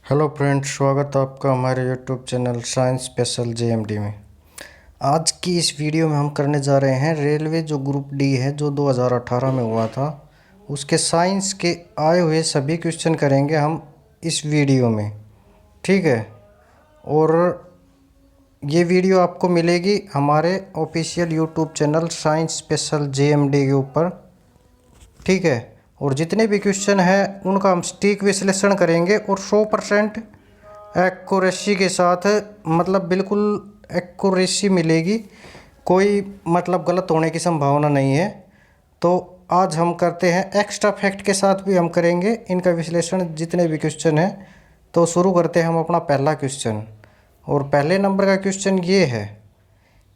Hello friends, स्वागत है आपका हमारे YouTube channel science special JMD में। आज की इस वीडियो में हम करने जा रहे हैं रेलवे जो ग्रुप डी है जो 2018 में हुआ था उसके साइंस के आए हुए सभी क्वेश्चन करेंगे हम इस वीडियो में। ठीक है, और ये वीडियो आपको मिलेगी हमारे official YouTube channel science special JMD के ऊपर। ठीक है, और जितने भी क्वेश्चन हैं उनका हम सटीक विश्लेषण करेंगे और 100% एक्यूरेसी के साथ, मतलब बिल्कुल एक्यूरेसी मिलेगी, कोई मतलब गलत होने की संभावना नहीं है। तो आज हम करते हैं एक्स्ट्रा फैक्ट के साथ भी हम करेंगे इनका विश्लेषण जितने भी क्वेश्चन हैं। तो शुरू करते हैं हम अपना पहला क्वेश्चन, और पहले नंबर का क्वेश्चन ये है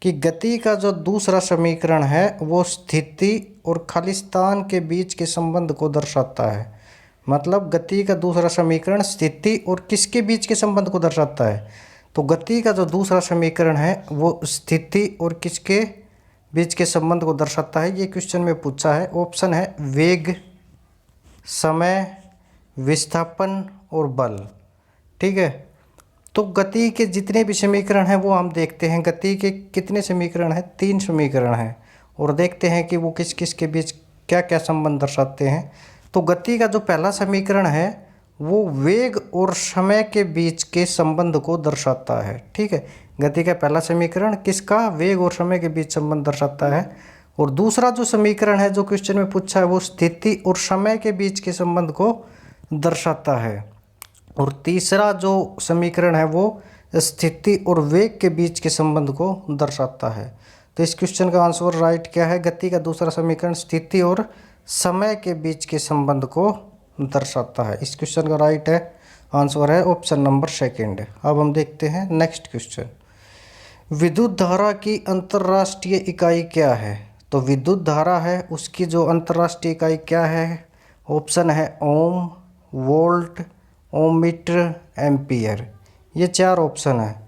कि गति का जो दूसरा समीकरण है वो स्थिति और खालिस्तान के बीच के संबंध को दर्शाता है। मतलब गति का दूसरा समीकरण स्थिति और किसके बीच के संबंध को दर्शाता है? तो गति का जो दूसरा समीकरण है वो स्थिति और किसके बीच के संबंध को दर्शाता है, ये क्वेश्चन में पूछा है। ऑप्शन है वेग, समय, विस्थापन और बल। ठीक है, तो गति के जितने भी समीकरण हैं वो हम देखते हैं। गति के कितने समीकरण हैं? 3 समीकरण हैं, और देखते हैं कि वो किस किस के बीच क्या क्या संबंध दर्शाते हैं। तो गति का जो पहला समीकरण है वो वेग और समय के बीच के संबंध को दर्शाता है। ठीक है, गति का पहला समीकरण किसका? वेग और समय के बीच संबंध दर्शाता है। और दूसरा जो समीकरण है जो क्वेश्चन में पूछा है वो स्थिति और समय के बीच के संबंध को दर्शाता है। और तीसरा जो समीकरण है वो स्थिति और वेग के बीच के संबंध को दर्शाता है। तो इस क्वेश्चन का आंसर राइट क्या है? गति का दूसरा समीकरण स्थिति और समय के बीच के संबंध को दर्शाता है। इस क्वेश्चन का राइट है आंसर है ऑप्शन नंबर सेकंड। अब हम देखते हैं नेक्स्ट क्वेश्चन। विद्युत धारा की अंतर्राष्ट्रीय इकाई क्या है? तो विद्युत धारा है उसकी जो अंतर्राष्ट्रीय इकाई क्या है? ऑप्शन है ओम, वोल्ट, ओममीटर, एम्पियर। ये 4 ऑप्शन है।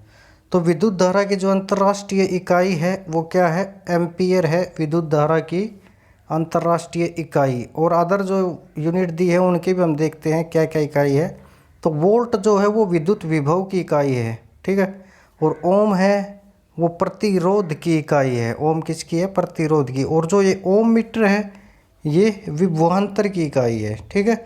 तो विद्युत धारा की जो अंतर्राष्ट्रीय इकाई है वो क्या है? एम्पियर है विद्युत धारा की अंतर्राष्ट्रीय इकाई। और अदर जो यूनिट दी है उनकी भी हम देखते हैं क्या क्या इकाई है। तो वोल्ट जो है वो विद्युत विभव की इकाई है। ठीक है, और ओम है वो प्रतिरोध की इकाई है। ओम किसकी है? प्रतिरोध की। और जो ये ओम मीटर है ये विभवांतर की इकाई है। ठीक है,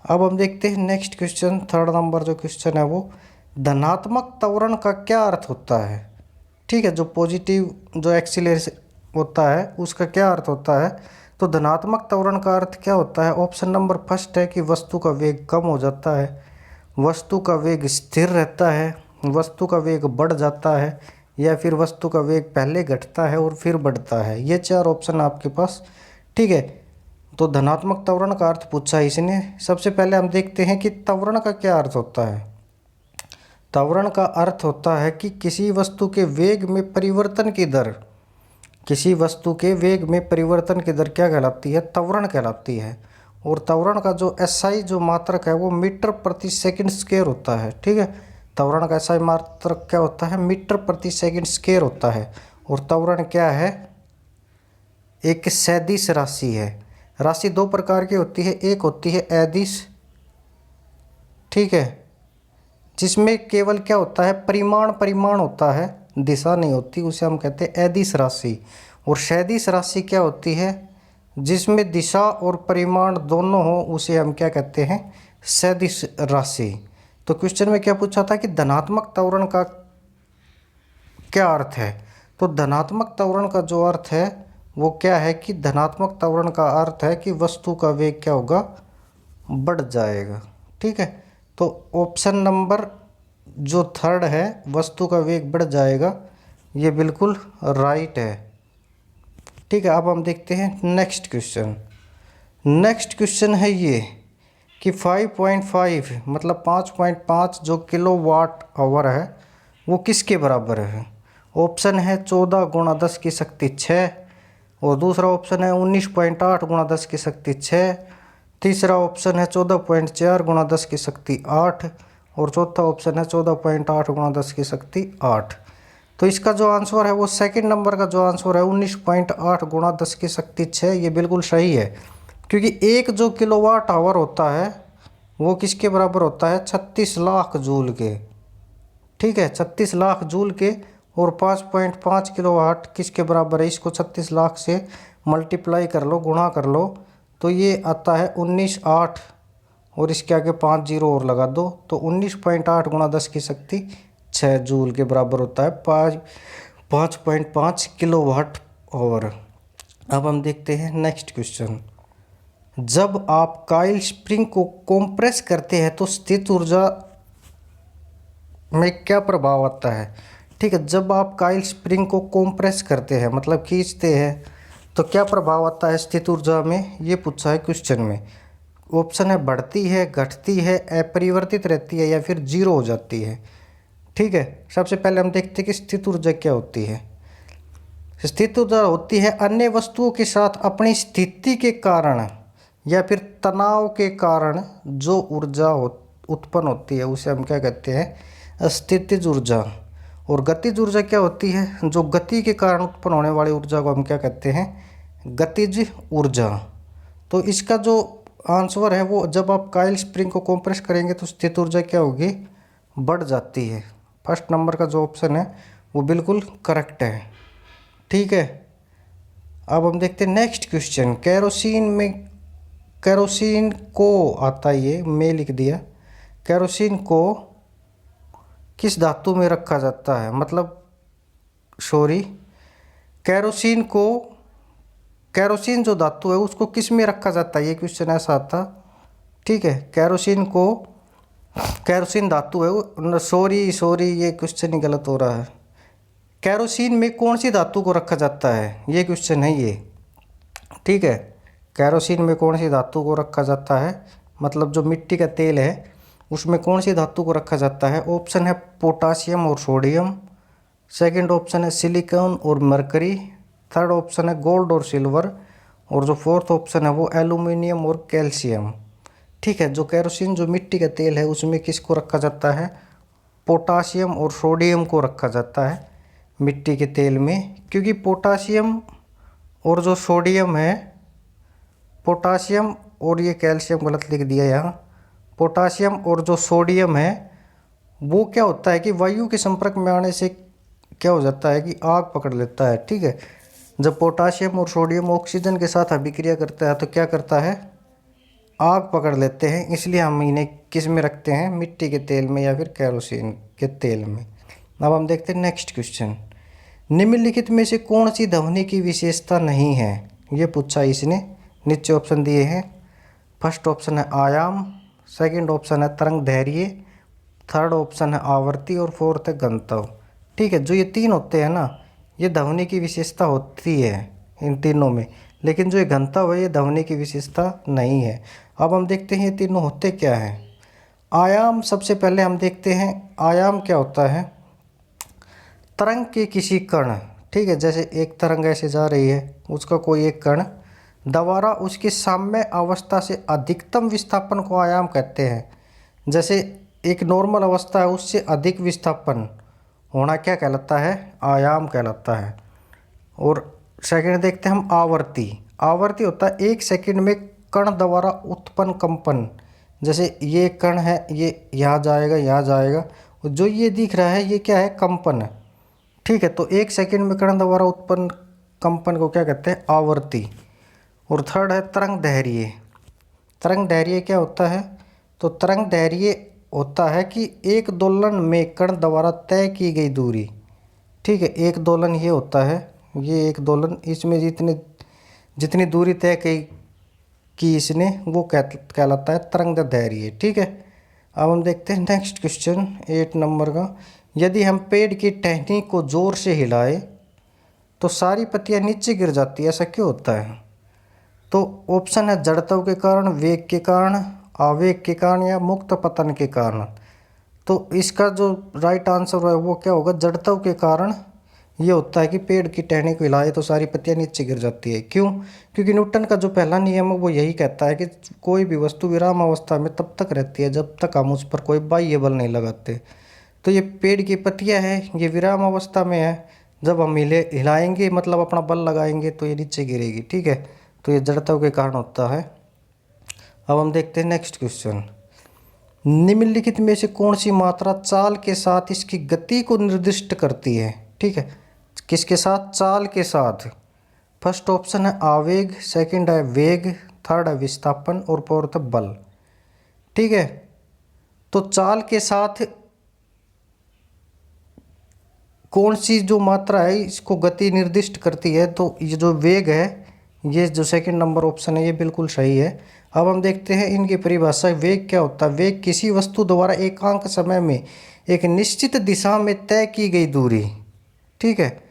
अब हम देखते हैं नेक्स्ट क्वेश्चन। थर्ड नंबर जो क्वेश्चन है वो धनात्मक त्वरण का क्या अर्थ होता है? ठीक है, जो पॉजिटिव जो एक्सीलरेशन होता है उसका क्या अर्थ होता है? तो धनात्मक त्वरण का अर्थ क्या होता है? ऑप्शन नंबर फर्स्ट है कि वस्तु का वेग कम हो जाता है, वस्तु का वेग स्थिर रहता है, वस्तु का वेग बढ़ जाता है, या फिर वस्तु का वेग पहले घटता है और फिर बढ़ता है। ये 4 ऑप्शन आपके पास। ठीक है, तो धनात्मक त्वरण का अर्थ पूछा है इसने। सबसे पहले हम देखते हैं कि त्वरण का क्या अर्थ होता है। त्वरण का अर्थ होता है कि किसी वस्तु के वेग में परिवर्तन की दर, किसी वस्तु के वेग में परिवर्तन की दर क्या कहलाती है? त्वरण कहलाती है। और त्वरण का जो एसआई जो मात्रक है वो मीटर प्रति सेकंड स्क्वायर होता है। ठीक है, त्वरण का एसआई मात्रक क्या होता है? मीटर प्रति सेकंड स्क्वायर होता है। और त्वरण क्या है? एक सदिश राशि है। राशि 2 प्रकार की होती है। एक होती है अदिश, ठीक है, जिसमें केवल क्या होता है? परिमाण होता है, दिशा नहीं होती, उसे हम कहते हैं अदिश राशि। और सदिश राशि क्या होती है? जिसमें दिशा और परिमाण दोनों हो उसे हम क्या कहते हैं? सदिश राशि। तो क्वेश्चन में क्या पूछा था कि धनात्मक त्वरण का क्या अर्थ है? तो धनात्मक त्वरण का जो अर्थ है वो क्या है कि धनात्मक त्वरण का अर्थ है कि वस्तु का वेग क्या होगा? बढ़ जाएगा। ठीक है, तो ऑप्शन नंबर जो थर्ड है वस्तु का वेग बढ़ जाएगा, ये बिल्कुल राइट है। ठीक है, अब हम देखते हैं नेक्स्ट क्वेश्चन। नेक्स्ट क्वेश्चन है ये कि 5.5 मतलब 5.5 जो किलोवाट आवर है वो किसके बराबर है? ऑप्शन है 14 गुणा 10 की शक्ति 6, और दूसरा ऑप्शन है 19.8 गुणा 10 की शक्ति 6, तीसरा ऑप्शन है 14.4 गुणा 10 की शक्ति 8, और चौथा ऑप्शन है 14.8 गुणा 10 की शक्ति 8। तो इसका जो आंसर है वो सेकंड नंबर का जो आंसर है 19.8 गुणा 10 की शक्ति 6, ये बिल्कुल सही है। क्योंकि एक जो किलोवाट आवर होता है वो किसके बराबर होता है? 36 लाख जूल के। ठीक है, 36 लाख जूल के। और 5.5 किलोवाट किसके बराबर है? इसको 36 लाख से मल्टीप्लाई कर लो, गुणा कर लो, तो ये आता है 19.8। और इसके आगे 5 जीरो और लगा दो, तो 19.8 गुणा 10 की शक्ति 6 जूल के बराबर होता है 5.5 किलोवाट आवर। अब हम देखते हैं नेक्स्ट क्वेश्चन। जब आप कॉइल स्प्रिंग को कंप्रेस करते हैं तो स्थित ऊर्जा में क्या प्रभाव आता है? ठीक है, जब आप कॉइल स्प्रिंग को कंप्रेस करते हैं मतलब खींचते हैं, तो क्या प्रभाव आता है स्थित ऊर्जा में? ये पूछा है क्वेश्चन में। ऑप्शन है बढ़ती है, घटती है, अपरिवर्तित रहती है या फिर जीरो हो जाती है। ठीक है, सबसे पहले हम देखते हैं कि स्थित ऊर्जा क्या होती है। स्थित ऊर्जा होती है अन्य वस्तुओं के साथ अपनी स्थिति के कारण या फिर तनाव के कारण जो ऊर्जा उत्पन्न होती है उसे हम क्या कहते हैं? स्थितिज ऊर्जा। और गतिज ऊर्जा क्या होती है? जो गति के कारण उत्पन्न होने वाली ऊर्जा को हम क्या कहते हैं? गतिज ऊर्जा। तो इसका जो आंसर है वो, जब आप कॉइल स्प्रिंग को कंप्रेस करेंगे तो स्थित ऊर्जा क्या होगी? बढ़ जाती है। फर्स्ट नंबर का जो ऑप्शन है वो बिल्कुल करेक्ट है। ठीक है, अब हम देखते हैं नेक्स्ट क्वेश्चन। केरोसिन को आता है, ये मैं लिख दिया। केरोसिन को किस धातु में रखा जाता है? मतलब सॉरी, केरोसिन जो धातु है उसको किस में रखा जाता है? ये क्वेश्चन ऐसा आता। ठीक है, केरोसिन धातु है वो, सॉरी ये क्वेश्चन ही गलत हो रहा है। केरोसिन में कौन सी धातु को रखा जाता है? ये क्वेश्चन है ये। ठीक है, केरोसिन में कौन सी धातु को रखा जाता है? मतलब जो मिट्टी का तेल है उसमें कौन सी धातु को रखा जाता है? ऑप्शन है पोटासियम और सोडियम, सेकंड ऑप्शन है सिलिकॉन और मरकरी, थर्ड ऑप्शन है गोल्ड और सिल्वर, और जो फोर्थ ऑप्शन है वो एल्यूमिनियम और कैल्शियम। ठीक है, जो केरोसिन जो मिट्टी का तेल है उसमें किसको रखा जाता है? पोटासियम और सोडियम को रखा जाता है मिट्टी के तेल में, क्योंकि पोटासियम और जो सोडियम है, पोटासियम और ये कैल्शियम गलत लिख दिया यहाँ, पोटासियम और जो सोडियम है वो क्या होता है कि वायु के संपर्क में आने से क्या हो जाता है कि आग पकड़ लेता है। ठीक है, जब पोटासियम और सोडियम ऑक्सीजन के साथ अभिक्रिया करता है तो क्या करता है? आग पकड़ लेते हैं। इसलिए हम इन्हें किस में रखते हैं? मिट्टी के तेल में या फिर केरोसिन के तेल में। अब हम देखते हैं नेक्स्ट क्वेश्चन। निम्नलिखित में से कौन सी ध्वनि की विशेषता नहीं है? ये पूछा इसने। नीचे ऑप्शन दिए हैं। फर्स्ट ऑप्शन है आयाम, सेकंड ऑप्शन है तरंग दैर्घ्य, थर्ड ऑप्शन है आवर्ती और फोर्थ है घनत्व। ठीक है, जो ये तीन होते हैं ना, ये ध्वनि की विशेषता होती है इन तीनों में, लेकिन जो ये घनत्व है ये ध्वनि की विशेषता नहीं है। अब हम देखते हैं ये तीनों होते क्या हैं। आयाम, सबसे पहले हम देखते हैं आयाम क्या होता है। तरंग के किसी कण, ठीक है, जैसे एक तरंग ऐसे जा रही है, उसका कोई एक कण द्वारा उसके साम्य अवस्था से अधिकतम विस्थापन को आयाम कहते हैं। जैसे एक नॉर्मल अवस्था है उससे अधिक विस्थापन होना क्या कहलाता है? आयाम कहलाता है। और सेकंड देखते हैं हम आवर्ती। आवर्ती होता है एक सेकंड में कण द्वारा उत्पन्न कंपन। जैसे ये कण है, ये यहाँ जाएगा यहाँ जाएगा, और जो ये दिख रहा है ये क्या है? कंपन है। ठीक है, तो एक सेकंड में कण द्वारा उत्पन्न कंपन को क्या कहते हैं? आवर्ती। और थर्ड है तरंग दैर्घ्य। तरंग दैर्घ्य क्या होता है? तो तरंग दैर्घ्य होता है कि एक दोलन में कण द्वारा तय की गई दूरी। ठीक है, एक दोलन ये होता है, ये एक दोलन, इसमें जितनी दूरी तय की इसने वो कहलाता है तरंग दैर्घ्य। ठीक है, अब हम देखते हैं नेक्स्ट क्वेश्चन 8 नंबर का। यदि हम पेड़ की टहनी को जोर से हिलाए तो सारी पत्तियां नीचे गिर जाती है, ऐसा क्यों होता है? तो ऑप्शन है जड़त्व के कारण, वेग के कारण, आवेग के कारण या मुक्त पतन के कारण। तो इसका जो राइट आंसर है वो क्या होगा? जड़त्व के कारण ये होता है कि पेड़ की टहनी को हिलाए तो सारी पत्तियां नीचे गिर जाती है। क्यों? क्योंकि न्यूटन का जो पहला नियम है वो यही कहता है कि कोई भी वस्तु विराम अवस्था में तब तक रहती है जब तक हम उस पर कोई बाह्य बल नहीं लगाते। तो ये पेड़ की पत्तियां हैं, ये विराम अवस्था में है, जब हम हिलाएंगे मतलब अपना बल लगाएंगे तो ये नीचे गिरेगी। ठीक है, तो ये जड़त्व के कारण होता है। अब हम देखते हैं नेक्स्ट क्वेश्चन। निम्नलिखित में से कौन सी मात्रा चाल के साथ इसकी गति को निर्दिष्ट करती है? ठीक है, किसके साथ? चाल के साथ। फर्स्ट ऑप्शन है आवेग, सेकंड है वेग, थर्ड है विस्थापन और फोर्थ है बल। ठीक है, तो चाल के साथ कौन सी जो मात्रा है इसको गति निर्दिष्ट करती है? तो ये जो वेग है, ये जो सेकंड नंबर ऑप्शन है ये बिल्कुल सही है। अब हम देखते हैं इनकी परिभाषा। वेग क्या होता है? वेग किसी वस्तु द्वारा एकांक समय में एक निश्चित दिशा में तय की गई दूरी। ठीक है,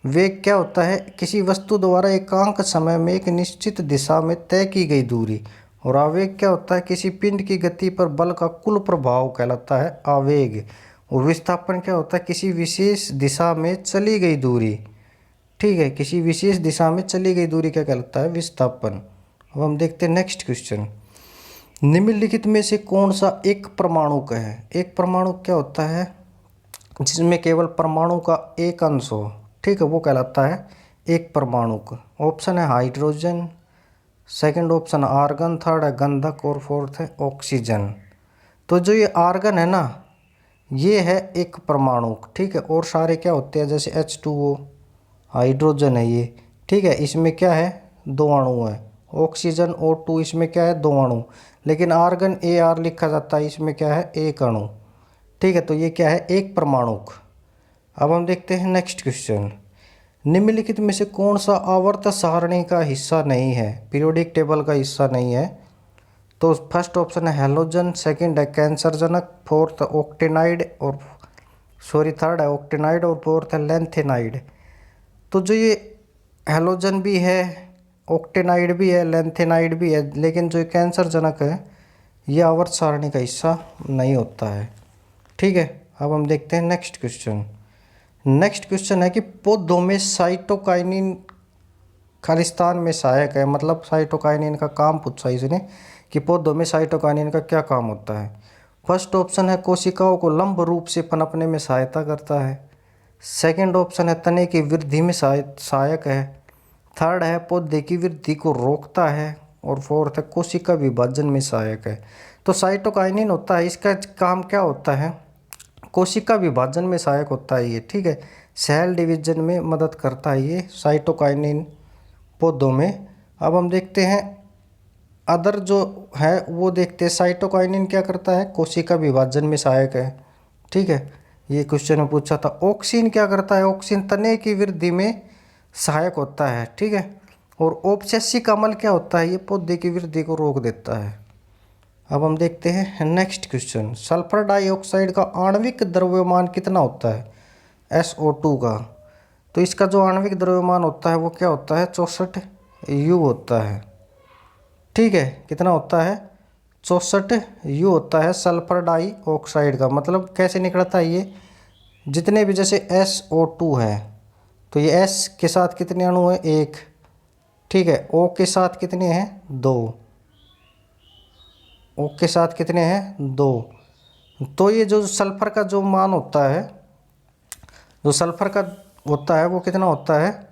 वेग क्या होता है? किसी वस्तु द्वारा एकांक समय में एक निश्चित दिशा में तय की गई दूरी। और आवेग क्या होता है? किसी पिंड की गति पर बल का कुल प्रभाव कहलाता है आवेग। और विस्थापन क्या होता है? किसी विशेष दिशा में चली गई दूरी। ठीक है, किसी विशेष दिशा में चली गई दूरी क्या कहलाता है? विस्थापन। अब हम देखते हैं नेक्स्ट क्वेश्चन। निम्नलिखित में से कौन सा एक परमाणुक है? एक परमाणुक क्या होता है? जिसमें केवल परमाणु का एक अंश हो। ठीक है, वो कहलाता है एक परमाणुक। ऑप्शन है hydrogen, second option argon, third है गंधक और फोर्थ है ऑक्सीजन। तो जो ये आर्गन है ना, ये है एक परमाणुक। ठीक है, और सारे क्या होते हैं? जैसे H2O, हाइड्रोजन है ये। ठीक है, इसमें क्या है? दो अणु है। ऑक्सीजन O2, इसमें क्या है? दो अणु। लेकिन आर्गन Ar लिखा जाता है, इसमें क्या है? एक अणु। ठीक है, तो ये क्या है? एक परमाणुक। अब हम देखते हैं नेक्स्ट क्वेश्चन। निम्नलिखित में से कौन सा आवर्त सारणी का हिस्सा नहीं है? पीरियोडिक टेबल का हिस्सा नहीं है। तो फर्स्ट ऑप्शन है हेलोजन, सेकंड है कैंसरजनक, फोर्थ ऑक्टेनाइड और थर्ड है ऑक्टेनाइड और फोर्थ है लेंथेनाइड। तो जो ये हेलोजन भी है, ऑक्टेनाइड भी है, लेंथेनाइड भी है, लेकिन जो कैंसरजनक है ये आवर्त सारणी का हिस्सा नहीं होता है। ठीक है, अब हम देखते हैं नेक्स्ट क्वेश्चन। नेक्स्ट क्वेश्चन है कि पौधों में साइटोकाइनिन खालिस्तान में सहायक है। मतलब साइटोकाइनिन का काम पूछा इसने कि पौधों में साइटोकाइनिन का क्या काम होता है। फर्स्ट ऑप्शन है कोशिकाओं को लंब रूप से पनपने में सहायता करता है, सेकंड ऑप्शन है तने की वृद्धि में सहायक है, थर्ड है पौधे की वृद्धि को रोकता है और फोर्थ है कोशिका विभाजन में सहायक है। तो साइटोकाइनिन होता है, इसका काम क्या होता है? कोशिका विभाजन में सहायक होता है ये। ठीक है, सेल डिवीजन में मदद करता है ये साइटोकाइनिन पौधों में। अब हम देखते हैं अदर जो है वो देखते हैं। साइटोकाइनिन क्या करता है? कोशिका विभाजन में सहायक है। ठीक है, ये क्वेश्चन में पूछा था। ऑक्सिन क्या करता है? ऑक्सिन तने की वृद्धि में सहायक होता है। ठीक है, और ऑब्सेसिक अम्ल क्या होता है? ये पौधे की वृद्धि को रोक देता है। अब हम देखते हैं नेक्स्ट क्वेश्चन। सल्फर डाइऑक्साइड का आणविक द्रव्यमान कितना होता है? SO2 का। तो इसका जो आणविक द्रव्यमान होता है वो क्या होता है? 64 U होता है। ठीक है, कितना होता है? 64 U होता है सल्फर डाइऑक्साइड का। मतलब कैसे निकलता है ये? जितने भी जैसे SO2 है तो ये S के साथ कितने अणु हैं? एक। ठीक है, O के साथ कितने हैं? दो। O के साथ कितने हैं? दो। तो ये जो सल्फर का जो मान होता है, जो सल्फर का होता है वो कितना होता है?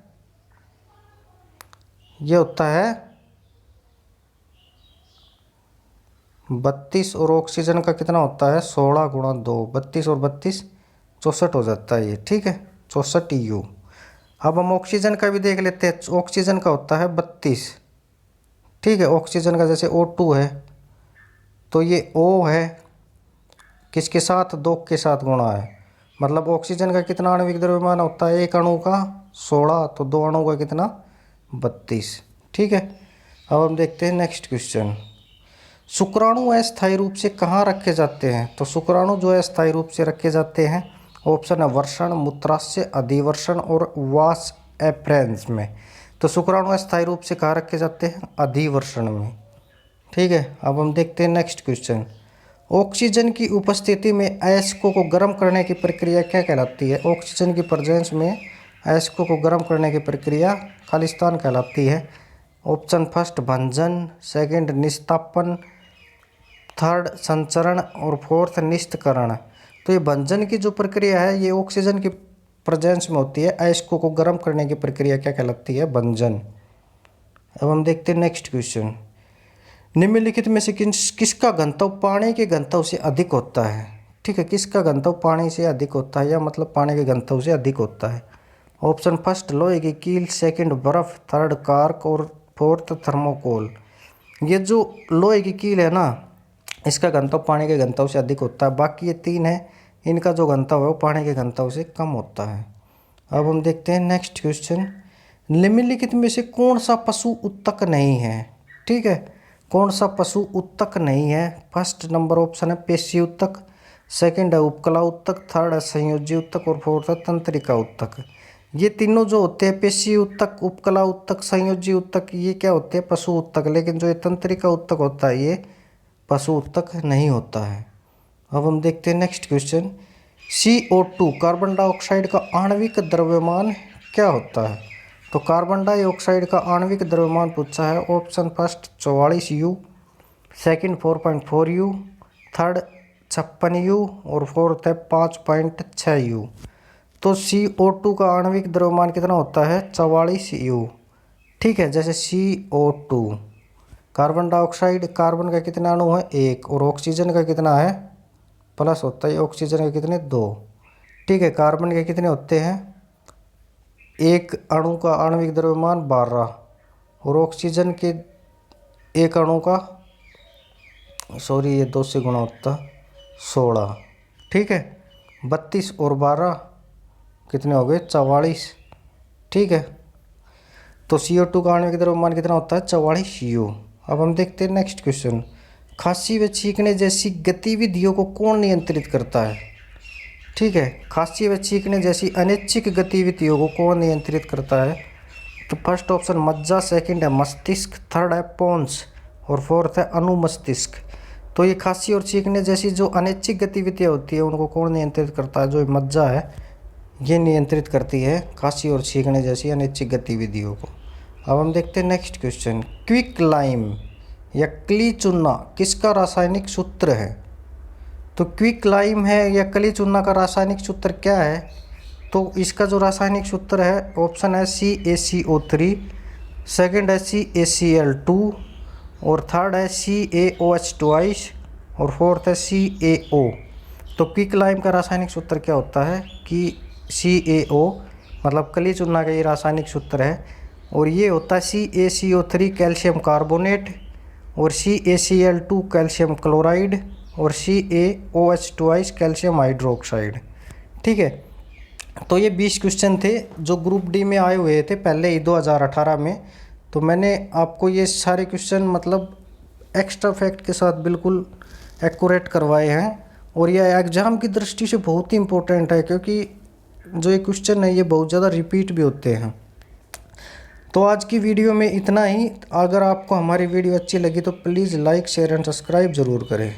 ये होता है 32 और ऑक्सीजन का कितना होता है? 16 गुणा 2, 32 और 32 64 हो जाता है ये। ठीक है, 64 U। अब हम ऑक्सीजन का भी देख लेते हैं। ऑक्सीजन का होता है 32। ठीक है, ऑक्सीजन का जैसे O2 है तो ये O है, किसके साथ? 2 के साथ गुणा है। मतलब ऑक्सीजन का कितना आणविक द्रव्यमान होता है? एक अणु का 16, तो दो अणु का कितना? 32। ठीक है, अब हम देखते हैं नेक्स्ट क्वेश्चन। शुक्राणु अस्थायी रूप से कहाँ रखे जाते हैं? तो शुक्राणु जो है अस्थायी रूप से रखे जाते हैं। ऑप्शन है वर्षण, मूत्राशय, अधिवर्षण और वास एफ्रेंस में। तो शुक्राणु अस्थायी रूप से कहाँ रखे जाते हैं? अधिवर्षण में। ठीक है, अब हम देखते हैं नेक्स्ट क्वेश्चन। ऑक्सीजन की उपस्थिति में अयस्कों को गर्म करने की प्रक्रिया क्या कहलाती है? ऑक्सीजन की प्रेजेंस में अयस्कों को गर्म करने की प्रक्रिया खालिस्तान कहलाती है। ऑप्शन फर्स्ट भंजन, सेकंड निस्तापन, थर्ड संचरण और फोर्थ निष्करण। तो ये भंजन की जो प्रक्रिया है ये ऑक्सीजन की प्रेजेंस में होती है। अयस्कों को गर्म करने की प्रक्रिया क्या कहलाती है? भंजन। अब हम देखते हैं नेक्स्ट क्वेश्चन। निम्नलिखित में से किसका घनत्व पानी के घनत्व से अधिक होता है। ठीक है, किसका घनत्व पानी से अधिक होता है, या मतलब पानी के घनत्व से अधिक होता है। ऑप्शन फर्स्ट लोहे की कील, सेकंड बर्फ, थर्ड कार्क और फोर्थ थर्मोकोल। ये जो लोहे की कील है ना, इसका घनत्व पानी के घनत्व से अधिक होता है। बाकी ये तीन है, इनका जो घनत्व है वो पानी के घनत्व से कम होता है। अब हम देखते हैं नेक्स्ट क्वेश्चन। निम्नलिखित में से कौन सा पशु उत्तक नहीं है। ठीक है, कौन सा पशु उत्तक नहीं है। फर्स्ट नंबर ऑप्शन है पेशी उत्तक, सेकंड है उपकला उत्तक, थर्ड है संयोजी उत्तक और फोर्थ है तंत्रिका उत्तक। ये तीनों जो होते हैं पेशी उत्तक, उपकला उत्तक, संयोजी उत्तक, ये क्या होते हैं पशु उत्तक। लेकिन जो ये तंत्रिका उत्तक होता है ये पशु उत्तक नहीं होता है। अब हम देखते हैं next question. CO2 carbon dioxide का आणविक द्रव्यमान क्या होता है। तो कार्बन डाइऑक्साइड का आणविक द्रव्यमान पूछा है। Option first 44 U, second 4.4 U, third 56 U और फोर्थ है 5.6 U। तो CO2 का आणविक द्रव्यमान कितना होता है 44 U। ठीक है, जैसे CO2 कार्बन डाइऑक्साइड, कार्बन का कितना अणु है 1 और ऑक्सीजन का कितना है प्लस होता है, ऑक्सीजन के कितने 2। ठीक है, कार्बन के कितने होते हैं, एक अणु का आणविक द्रव्यमान 12 और ऑक्सीजन के एक अणु का ये 2 से गुणा होता 16। ठीक है, 32 और 12 कितने हो गए 44। ठीक है, तो CO2 का आणविक द्रव्यमान कितना होता है 44 U। अब हम देखते हैं नेक्स्ट क्वेश्चन। खांसी व छींकने जैसी गतिविधियों को कौन नियंत्रित करता है। ठीक है, खांसी व छींकने जैसी अनैच्छिक गतिविधियों को कौन नियंत्रित करता है। तो फर्स्ट ऑप्शन मज्जा, सेकंड है मस्तिष्क, थर्ड है पोन्स और फोर्थ है अनुमस्तिष्क। तो ये खांसी और छींकने जैसी जो अनैच्छिक गतिविधियाँ होती है उनको कौन नियंत्रित करता है। जो मज्जा है ये नियंत्रित करती है खांसी और छींकने जैसी अनैच्छिक गतिविधियों को। अब हम देखते हैं नेक्स्ट क्वेश्चन। क्विक लाइम या क्ली चूना किसका रासायनिक सूत्र है। तो क्विक लाइम है या क्ली चूना का रासायनिक सूत्र क्या है। तो इसका जो रासायनिक सूत्र है ऑप्शन है CaCO3, सेकंड है CaCl2 और थर्ड है CaOH2 और फोर्थ है CaO। तो क्विक लाइम का रासायनिक सूत्र क्या होता है कि CaO, मतलब क्ली चूना का ये रासायनिक सूत्र है। और ये होता है CaCO3 कैल्शियम कार्बोनेट और CaCl2 कैल्शियम क्लोराइड और CaOH2 कैल्शियम हाइड्रोक्साइड। ठीक है, तो ये 20 क्वेश्चन थे जो ग्रुप डी में आए हुए थे पहले ही 2018 में। तो मैंने आपको ये सारे क्वेश्चन मतलब एक्स्ट्रा फैक्ट के साथ बिल्कुल एक्यूरेट करवाए हैं। और ये एग्ज़ाम की दृष्टि से बहुत ही इम्पोर्टेंट है, क्योंकि जो ये क्वेश्चन है ये बहुत ज़्यादा रिपीट भी होते हैं। तो आज की वीडियो में इतना ही। अगर आपको हमारी वीडियो अच्छी लगी तो please like, share and subscribe ज़रूर करें।